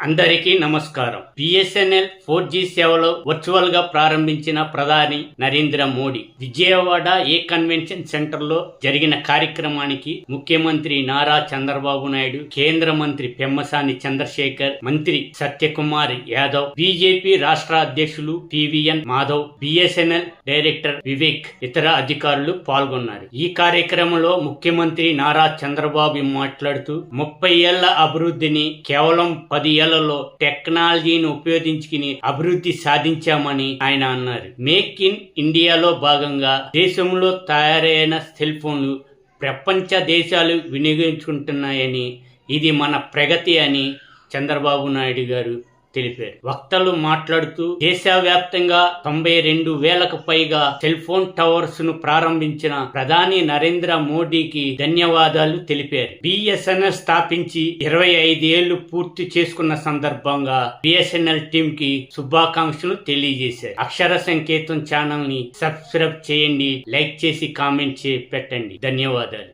అందరికీ నమస్కారం. BSNL 4G సేవలు వర్చువల్ గా ప్రారంభించిన ప్రధాని నరేంద్ర మోడీ విజయవాడ ఏ కన్వెన్షన్ సెంటర్ లో జరిగిన కార్యక్రమానికి ముఖ్యమంత్రి నారా చంద్రబాబు నాయుడు, కేంద్ర మంత్రి పెమ్మసాని చంద్రశేఖర్, మంత్రి సత్యకుమార్ యాదవ్, బీజేపీ రాష్ట్ర అధ్యక్షులు PVN Madhav, BSNL director Vivek, ఇతర అధికారులు పాల్గొన్నారు. ఈ కార్యక్రమంలో ముఖ్యమంత్రి నారా చంద్రబాబు మాట్లాడుతూ 30 ఏళ్ల అభివృద్ధిని కేవలం 10 ఏళ్లలో టెక్నాలజీని ఉపయోగించుకుని అభివృద్ధి సాధించామని ఆయన అన్నారు. మేక్ ఇన్ ఇండియాలో భాగంగా దేశంలో తయారైన సెల్ ఫోన్లు ప్రపంచ దేశాలు వినియోగించుకుంటున్నాయని, ఇది మన ప్రగతి అని చంద్రబాబు నాయుడు గారు తెలిపారు. వక్తలు మాట్లాడుతూ దేశవ్యాప్తంగా 92,000కు పైగా సెల్ ఫోన్ టవర్స్ ను ప్రారంభించిన ప్రధాని నరేంద్ర మోడీకి ధన్యవాదాలు తెలిపారు. బిఎస్ఎన్ఎల్ స్థాపించి 25 ఏళ్లు పూర్తి చేసుకున్న సందర్భంగా బిఎస్ఎన్ఎల్ టీమ్ కి శుభాకాంక్షలు తెలియజేశారు. అక్షర సంకేతం ఛానల్ ని సబ్స్క్రైబ్ చేయండి, లైక్ చేసి కామెంట్ పెట్టండి. ధన్యవాదాలు.